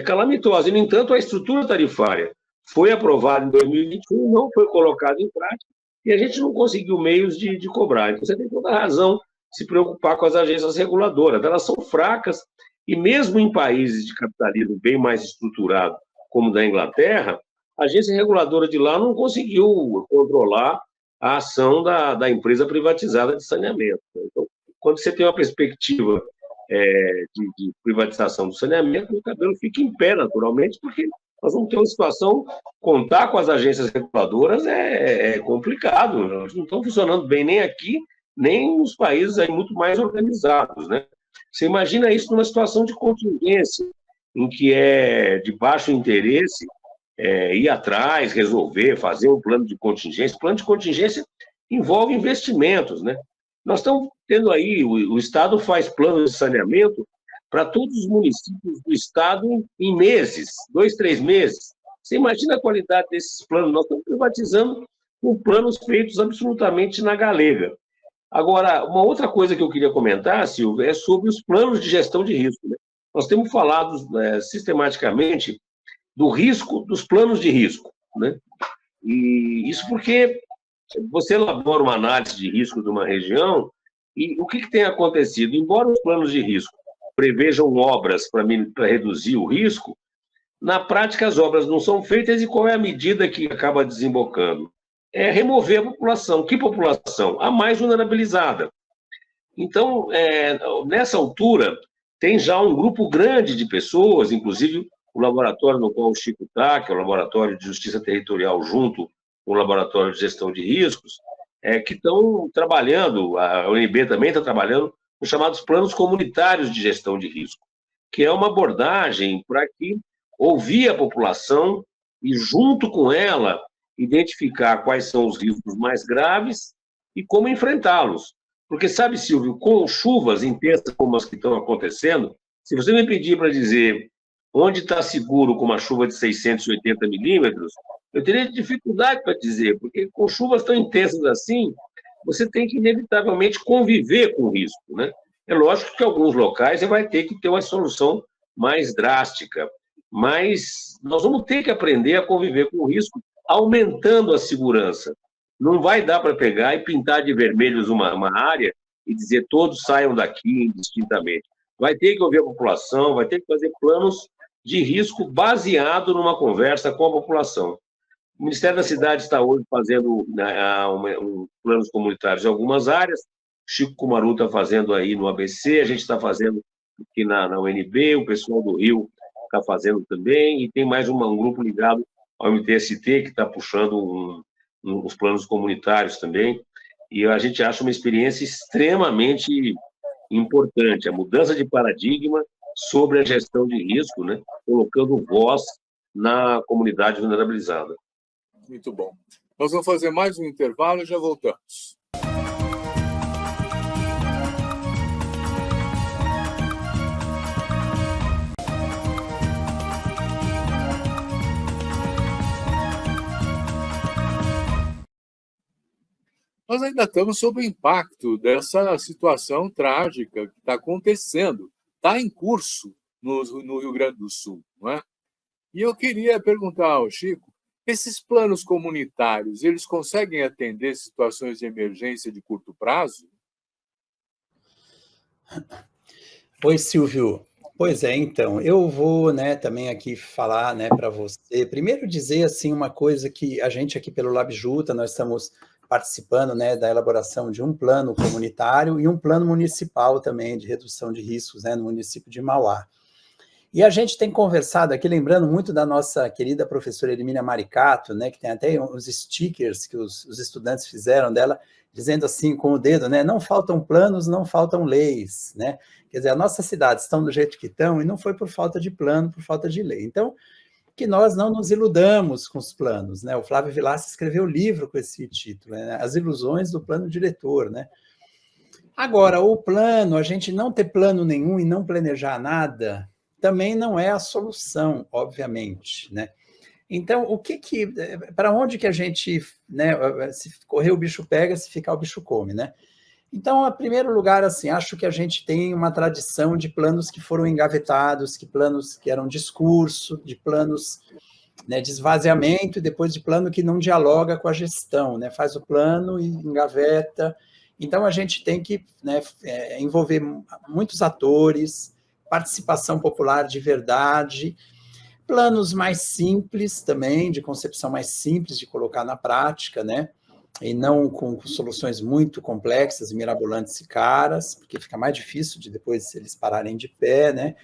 [SPEAKER 2] calamitosa. E, no entanto, a estrutura tarifária foi aprovado em 2021, não foi colocado em prática, e a gente não conseguiu meios de cobrar. Então, você tem toda a razão de se preocupar com as agências reguladoras. Elas são fracas, e mesmo em países de capitalismo bem mais estruturado, como o da Inglaterra, a agência reguladora de lá não conseguiu controlar a ação da empresa privatizada de saneamento. Então, quando você tem uma perspectiva de privatização do saneamento, o cabelo fica em pé, naturalmente, porque nós vamos ter uma situação, contar com as agências reguladoras é complicado, elas não estão funcionando bem nem aqui, nem nos países aí muito mais organizados, né? Você imagina isso numa situação de contingência, em que é de baixo interesse ir atrás, resolver, fazer um plano de contingência. Plano de contingência envolve investimentos, né? Nós estamos tendo aí, o Estado faz planos de saneamento para todos os municípios do Estado em meses, 2, 3 meses. Você imagina a qualidade desses planos? Nós estamos privatizando com planos feitos absolutamente na galega. Agora, uma outra coisa que eu queria comentar, Silvio, é sobre os planos de gestão de risco, né? Nós temos falado sistematicamente do risco, dos planos de risco, né? E isso porque você elabora uma análise de risco de uma região e o que tem acontecido? Embora os planos de risco prevejam obras para reduzir o risco, na prática as obras não são feitas e qual é a medida que acaba desembocando? É remover a população. Que população? A mais vulnerabilizada. Então, nessa altura, tem já um grupo grande de pessoas, inclusive o laboratório no qual o Chico está, que é o Laboratório de Justiça Territorial, junto com o Laboratório de Gestão de Riscos, que estão trabalhando, a UNB também está trabalhando, os chamados planos comunitários de gestão de risco, que é uma abordagem para que ouvir a população e, junto com ela, identificar quais são os riscos mais graves e como enfrentá-los. Porque, sabe, Silvio, com chuvas intensas como as que estão acontecendo, se você me pedir para dizer onde está seguro com uma chuva de 680 milímetros, eu teria dificuldade para dizer, porque com chuvas tão intensas assim, você tem que, inevitavelmente, conviver com o risco, né? É lógico que em alguns locais você vai ter que ter uma solução mais drástica, mas nós vamos ter que aprender a conviver com o risco, aumentando a segurança. Não vai dar para pegar e pintar de vermelhos uma área e dizer todos saiam daqui indistintamente. Vai ter que ouvir a população, vai ter que fazer planos de risco baseado numa conversa com a população. O Ministério da Cidade está hoje fazendo planos comunitários em algumas áreas, Chico Kumaru está fazendo aí no ABC, a gente está fazendo aqui na UNB, o pessoal do Rio está fazendo também, e tem mais um grupo ligado ao MTST que está puxando os planos comunitários também, e a gente acha uma experiência extremamente importante, a mudança de paradigma sobre a gestão de risco, né, colocando voz na comunidade vulnerabilizada.
[SPEAKER 1] Muito bom. Nós vamos fazer mais um intervalo e já voltamos. Nós ainda estamos sob o impacto dessa situação trágica que está acontecendo, está em curso no Rio Grande do Sul, não é? E eu queria perguntar ao Chico, esses planos comunitários, eles conseguem atender situações de emergência de curto prazo?
[SPEAKER 3] Oi, Silvio. Pois é, então, eu vou, também aqui falar, para você, primeiro dizer, assim, uma coisa que a gente aqui pelo LabJuta, nós estamos participando, da elaboração de um plano comunitário e um plano municipal também de redução de riscos, no município de Mauá. E a gente tem conversado aqui, lembrando muito da nossa querida professora Hermínia Maricato, que tem até uns stickers que os estudantes fizeram dela, dizendo assim com o dedo, não faltam planos, não faltam leis, Quer dizer, a nossa cidade estão do jeito que estão e não foi por falta de plano, por falta de lei. Então, que nós não nos iludamos com os planos, O Flávio Vilaça escreveu livro com esse título, As Ilusões do Plano Diretor, Agora, o plano, a gente não ter plano nenhum e não planejar nada, também não é a solução, obviamente, Então, para onde que a gente, se correr o bicho pega, se ficar o bicho come, Então, em primeiro lugar, assim, acho que a gente tem uma tradição de planos que foram engavetados, planos que eram discurso, de planos né, de esvaziamento e depois de plano que não dialoga com a gestão, né, faz o plano e engaveta. Então, a gente tem que, né, envolver muitos atores, participação popular de verdade, planos mais simples também, de concepção mais simples de colocar na prática, né, e não com soluções muito complexas, mirabolantes e caras, porque fica mais difícil de depois eles pararem de pé, né.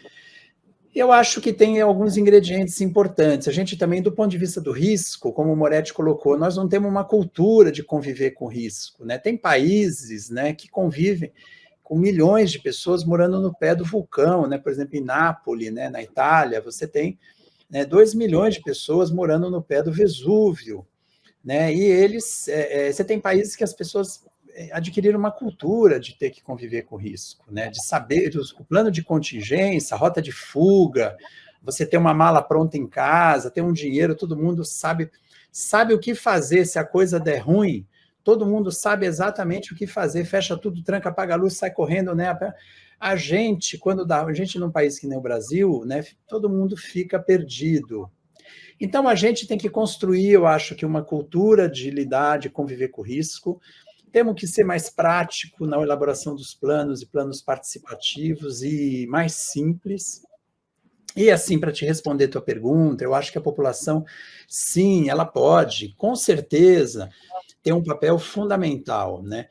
[SPEAKER 3] Eu acho que tem alguns ingredientes importantes. A gente também, do ponto de vista do risco, como o Moretti colocou, nós não temos uma cultura de conviver com risco, né? Tem países, né, que convivem com milhões de pessoas morando no pé do vulcão, né? Por exemplo, em Nápoles, né, na Itália, você tem, né, 2 milhões de pessoas morando no pé do Vesúvio, né? E eles, você tem países que as pessoas adquiriram uma cultura de ter que conviver com risco, né? De saber o plano de contingência, a rota de fuga, você ter uma mala pronta em casa, ter um dinheiro, todo mundo sabe o que fazer se a coisa der ruim, todo mundo sabe exatamente o que fazer, fecha tudo, tranca, apaga a luz, sai correndo, né? A gente, quando dá, a gente num país que nem o Brasil, né, todo mundo fica perdido. Então, a gente tem que construir, eu acho que uma cultura de lidar, de conviver com o risco. Temos que ser mais prático na elaboração dos planos e planos participativos e mais simples. E assim, para te responder a tua pergunta, eu acho que a população, sim, ela pode, com certeza, ter um papel fundamental, né?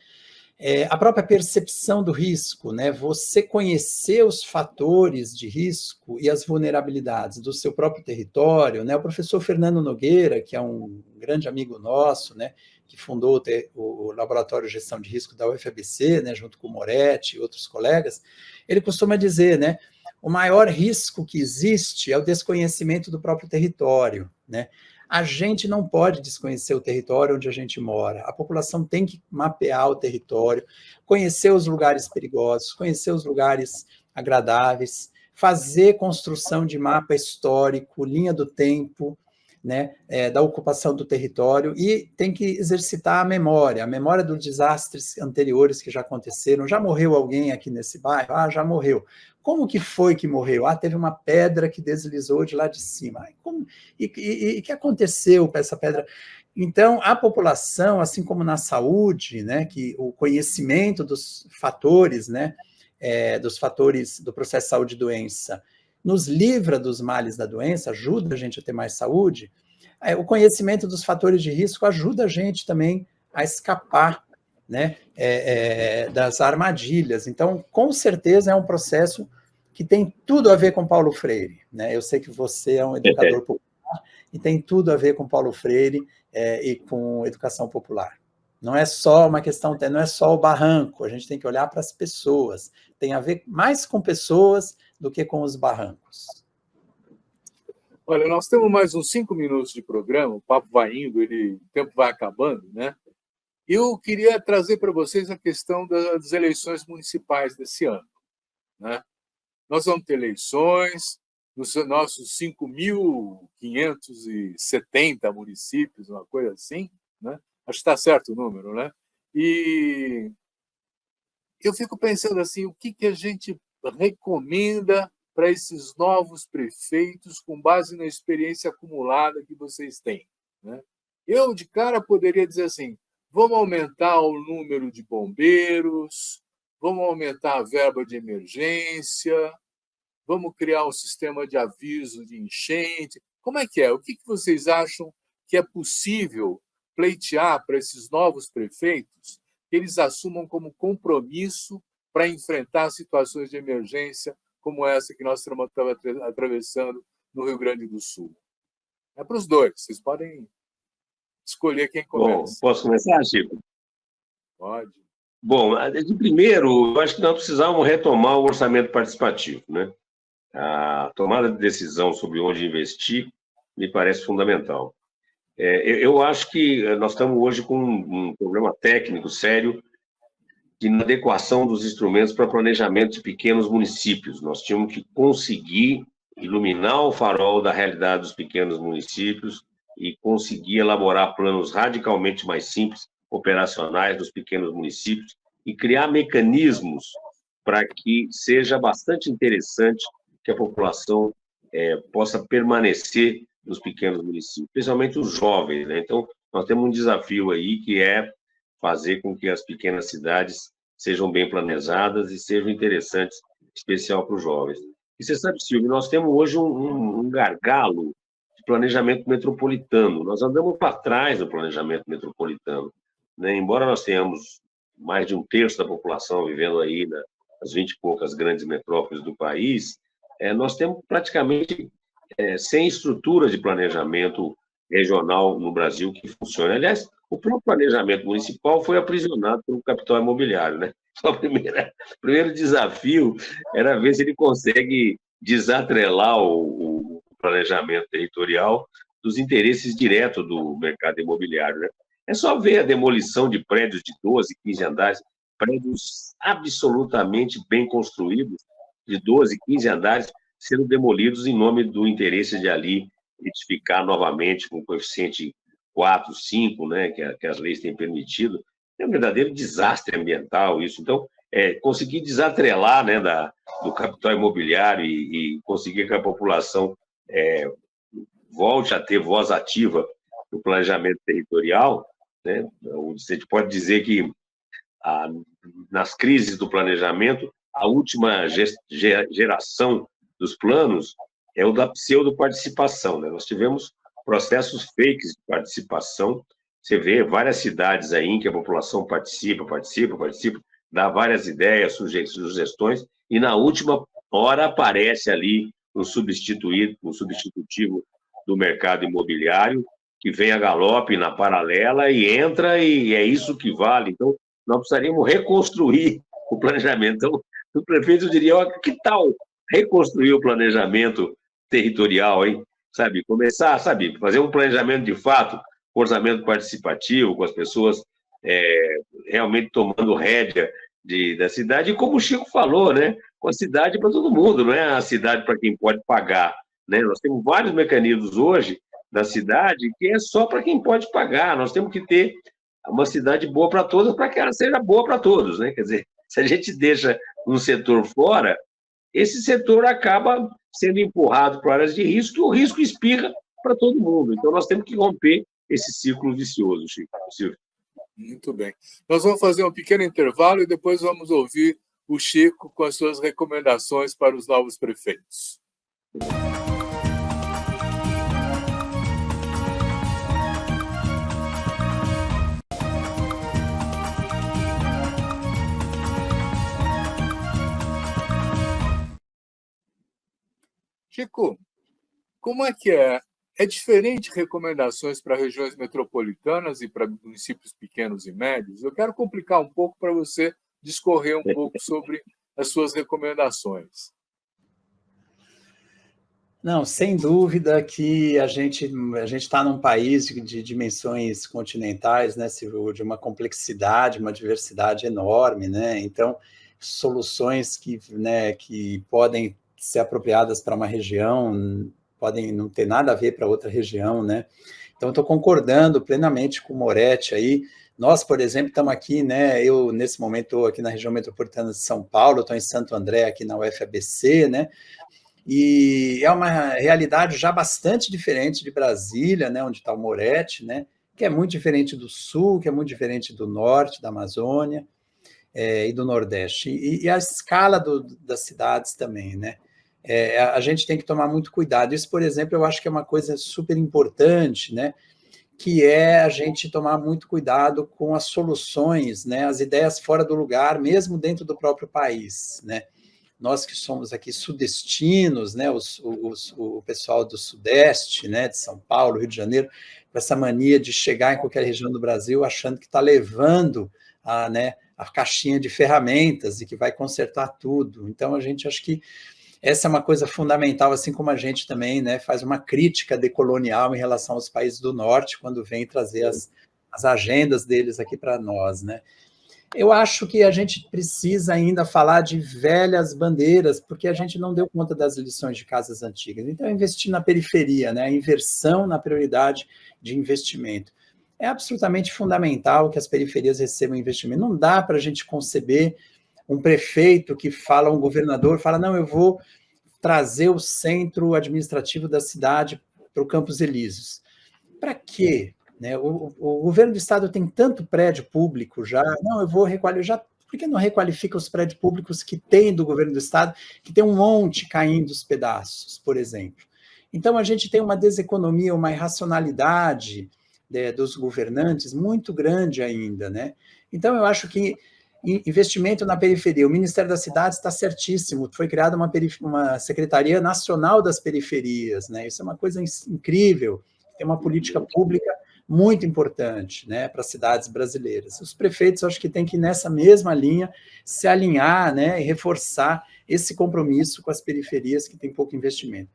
[SPEAKER 3] A própria percepção do risco, né? Você conhecer os fatores de risco e as vulnerabilidades do seu próprio território, né? O professor Fernando Nogueira, que é um grande amigo nosso, né, que fundou o Laboratório de Gestão de Risco da UFABC, né, junto com o Moretti e outros colegas, ele costuma dizer, né, o maior risco que existe é o desconhecimento do próprio território, né? A gente não pode desconhecer o território onde a gente mora. A população tem que mapear o território, conhecer os lugares perigosos, conhecer os lugares agradáveis, fazer construção de mapa histórico, linha do tempo, né, da ocupação do território, e tem que exercitar a memória dos desastres anteriores que já aconteceram. Já morreu alguém aqui nesse bairro? Ah, já morreu. Como que foi que morreu? Ah, teve uma pedra que deslizou de lá de cima. E que aconteceu com essa pedra? Então, a população, assim como na saúde, né, que o conhecimento dos fatores, né, dos fatores do processo de saúde e doença, nos livra dos males da doença, ajuda a gente a ter mais saúde, o conhecimento dos fatores de risco ajuda a gente também a escapar, né, das armadilhas. Então, com certeza é um processo que tem tudo a ver com Paulo Freire, né? Eu sei que você é um educador popular e tem tudo a ver com Paulo Freire e com educação popular. Não é só uma questão, não é só o barranco, a gente tem que olhar para as pessoas, tem a ver mais com pessoas do que com os barrancos.
[SPEAKER 1] Olha, nós temos mais uns 5 minutos de programa, o papo vai indo, o tempo vai acabando, né? Eu queria trazer para vocês a questão das eleições municipais desse ano, né? Nós vamos ter eleições nos nossos 5.570 municípios, uma coisa assim, né? Acho que está certo o número, né? E eu fico pensando assim, o que a gente recomenda para esses novos prefeitos com base na experiência acumulada que vocês têm, né? Eu, de cara, poderia dizer assim, vamos aumentar o número de bombeiros, vamos aumentar a verba de emergência, vamos criar um sistema de aviso de enchente. Como é que é? O que vocês acham que é possível pleitear para esses novos prefeitos que eles assumam como compromisso para enfrentar situações de emergência como essa que nós estamos atravessando no Rio Grande do Sul? É para os dois, vocês podem escolher quem começa.
[SPEAKER 2] Bom, posso começar, Chico?
[SPEAKER 1] Pode.
[SPEAKER 2] Bom, de primeiro, eu acho que nós precisamos retomar o orçamento participativo, né? A tomada de decisão sobre onde investir me parece fundamental. Eu acho que nós estamos hoje com um problema técnico sério de inadequação dos instrumentos para planejamento de pequenos municípios. Nós tínhamos que conseguir iluminar o farol da realidade dos pequenos municípios e conseguir elaborar planos radicalmente mais simples, operacionais dos pequenos municípios e criar mecanismos para que seja bastante interessante que a população possa permanecer nos pequenos municípios, especialmente os jovens, né? Então, nós temos um desafio aí que é fazer com que as pequenas cidades sejam bem planejadas e sejam interessantes, especial para os jovens. E você sabe, Silvio, nós temos hoje um gargalo de planejamento metropolitano. Nós andamos para trás do planejamento metropolitano, né? Embora nós tenhamos mais de um terço da população vivendo aí nas 20 e poucas grandes metrópoles do país, nós temos praticamente 100 estruturas de planejamento regional no Brasil que funciona. Aliás, o próprio planejamento municipal foi aprisionado pelo capital imobiliário, né? Então, o primeiro desafio era ver se ele consegue desatrelar o planejamento territorial dos interesses diretos do mercado imobiliário, né? É só ver a demolição de prédios de 12, 15 andares, prédios absolutamente bem construídos, de 12, 15 andares, sendo demolidos em nome do interesse de ali edificar novamente com coeficiente 4, 5, né, que as leis têm permitido. É um verdadeiro desastre ambiental isso. Então, conseguir desatrelar, né, do capital imobiliário e conseguir que a população volte a ter voz ativa no planejamento territorial, né? A gente pode dizer que nas crises do planejamento, a última geração dos planos é o da pseudo-participação, né? Nós tivemos processos fakes de participação. Você vê várias cidades aí em que a população participa, dá várias ideias, sugestões, e na última hora aparece ali um substitutivo do mercado imobiliário, que vem a galope na paralela e entra, e é isso que vale. Então, nós precisaríamos reconstruir o planejamento. Então, o prefeito diria, que tal reconstruir o planejamento territorial, hein? Sabe, começar, fazer um planejamento de fato, orçamento participativo, com as pessoas realmente tomando rédea da cidade, e como o Chico falou, né? Com a cidade para todo mundo, não é a cidade para quem pode pagar, né? Nós temos vários mecanismos hoje da cidade que é só para quem pode pagar. Nós temos que ter uma cidade boa para todos, para que ela seja boa para todos, né? Quer dizer, se a gente deixa um setor fora, esse setor acaba sendo empurrado para áreas de risco, e o risco espirra para todo mundo. Então, nós temos que romper esse ciclo vicioso, Chico. Silvio.
[SPEAKER 1] Muito bem. Nós vamos fazer um pequeno intervalo e depois vamos ouvir o Chico com as suas recomendações para os novos prefeitos. Chico, como é que é? É diferente recomendações para regiões metropolitanas e para municípios pequenos e médios? Eu quero complicar um pouco para você discorrer um pouco sobre as suas recomendações.
[SPEAKER 3] Não, sem dúvida que a gente está num país de dimensões continentais, né, Silvio, de uma complexidade, uma diversidade enorme, né? Então, soluções que podem ser apropriadas para uma região podem não ter nada a ver para outra região, né? Então, estou concordando plenamente com o Moretti aí. Nós, por exemplo, estamos aqui, né? Eu, nesse momento, estou aqui na região metropolitana de São Paulo, estou em Santo André, aqui na UFABC, né? E é uma realidade já bastante diferente de Brasília, né? Onde está o Moretti, né? Que é muito diferente do Sul, que é muito diferente do Norte, da Amazônia e do Nordeste. E a escala das cidades também, né? A gente tem que tomar muito cuidado. Isso, por exemplo, eu acho que é uma coisa super importante, né? Que é a gente tomar muito cuidado com as soluções, né? As ideias fora do lugar, mesmo dentro do próprio país, né? Nós que somos aqui sudestinos, né? O pessoal do Sudeste, né? De São Paulo, Rio de Janeiro, com essa mania de chegar em qualquer região do Brasil achando que está levando a caixinha de ferramentas e que vai consertar tudo. Então, a gente acha que essa é uma coisa fundamental, assim como a gente também, né, faz uma crítica decolonial em relação aos países do Norte, quando vem trazer as agendas deles aqui para nós, né? Eu acho que a gente precisa ainda falar de velhas bandeiras, porque a gente não deu conta das lições de casas antigas. Então, investir na periferia, né, a inversão na prioridade de investimento. É absolutamente fundamental que as periferias recebam investimento. Não dá para a gente conceber um prefeito que fala, um governador fala, não, eu vou trazer o centro administrativo da cidade para o Campos Elíseos. Para quê? Né? O governo do estado tem tanto prédio público já, não, eu vou requalificar, por que não requalifica os prédios públicos que tem do governo do estado, que tem um monte caindo os pedaços, por exemplo? Então, a gente tem uma deseconomia, uma irracionalidade dos governantes muito grande ainda, né? Então, eu acho que investimento na periferia, o Ministério das Cidades está certíssimo, foi criada uma Secretaria Nacional das Periferias, né? Isso é uma coisa incrível, tem uma política pública muito importante, né, para as cidades brasileiras. Os prefeitos, acho que tem que ir nessa mesma linha, se alinhar, né, e reforçar esse compromisso com as periferias que tem pouco investimento.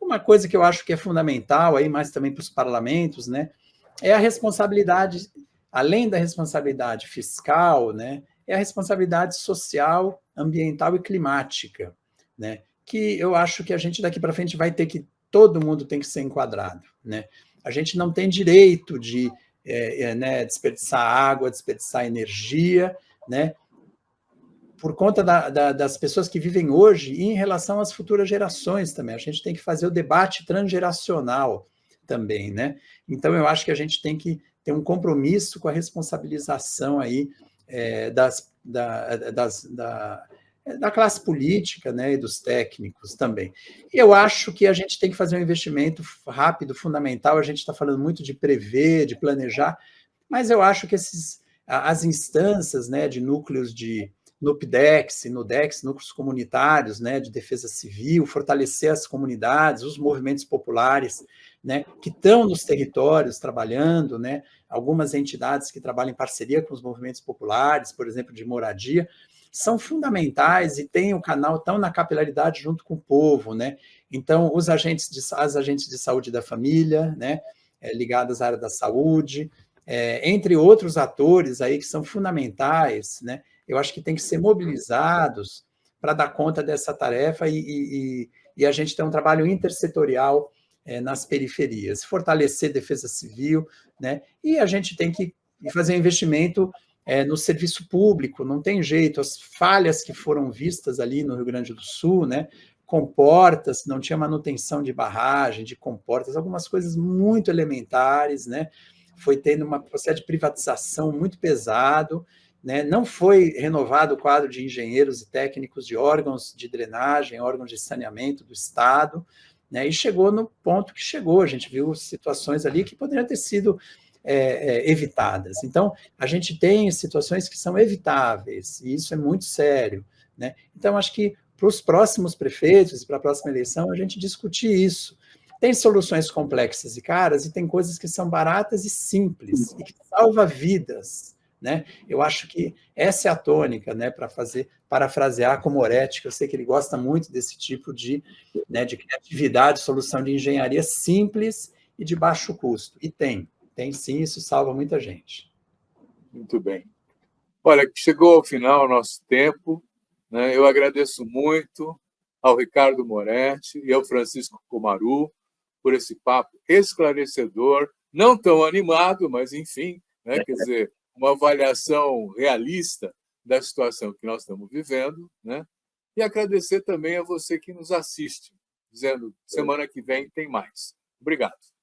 [SPEAKER 3] Uma coisa que eu acho que é fundamental, aí, mas também para os parlamentos, né, é a responsabilidade, além da responsabilidade fiscal, né, é a responsabilidade social, ambiental e climática, né, que eu acho que a gente daqui para frente vai ter que, todo mundo tem que ser enquadrado, né. A gente não tem direito de né, desperdiçar água, desperdiçar energia, né, por conta das pessoas que vivem hoje e em relação às futuras gerações também. A gente tem que fazer o debate transgeracional também, né? Então, eu acho que a gente tem que ter um compromisso com a responsabilização aí da classe política, né, e dos técnicos também. E eu acho que a gente tem que fazer um investimento rápido, fundamental, a gente está falando muito de prever, de planejar, mas eu acho que as instâncias, né, de núcleos de NUPDEX, NUDEX, núcleos comunitários, né, de defesa civil, fortalecer as comunidades, os movimentos populares, né, que estão nos territórios trabalhando, né, algumas entidades que trabalham em parceria com os movimentos populares, por exemplo, de moradia, são fundamentais e têm o canal tão na capilaridade junto com o povo, né? Então, as agentes de saúde da família, né, ligadas à área da saúde, entre outros atores aí que são fundamentais, né? Eu acho que tem que ser mobilizados para dar conta dessa tarefa e a gente tem um trabalho intersetorial nas periferias, fortalecer a defesa civil, né? E a gente tem que fazer um investimento no serviço público, não tem jeito, as falhas que foram vistas ali no Rio Grande do Sul, né, comportas, não tinha manutenção de barragem, de comportas, algumas coisas muito elementares, né, foi tendo um processo de privatização muito pesado, né, não foi renovado o quadro de engenheiros e técnicos de órgãos de drenagem, órgãos de saneamento do Estado, né, e chegou no ponto que chegou, a gente viu situações ali que poderiam ter sido evitadas. Então, a gente tem situações que são evitáveis, e isso é muito sério, né? Então, acho que para os próximos prefeitos e para a próxima eleição, a gente discutir isso. Tem soluções complexas e caras, e tem coisas que são baratas e simples, e que salvam vidas, né? Eu acho que essa é a tônica, né, para parafrasear com Moretti, que eu sei que ele gosta muito desse tipo de criatividade, solução de engenharia simples e de baixo custo, e tem sim, isso salva muita gente.
[SPEAKER 1] Muito bem. Olha, chegou ao final o nosso tempo, né? Eu agradeço muito ao Ricardo Moretti e ao Francisco Comaru por esse papo esclarecedor, não tão animado, mas, enfim, né? Quer dizer, uma avaliação realista da situação que nós estamos vivendo, né? E agradecer também a você que nos assiste, dizendo, semana que vem tem mais. Obrigado.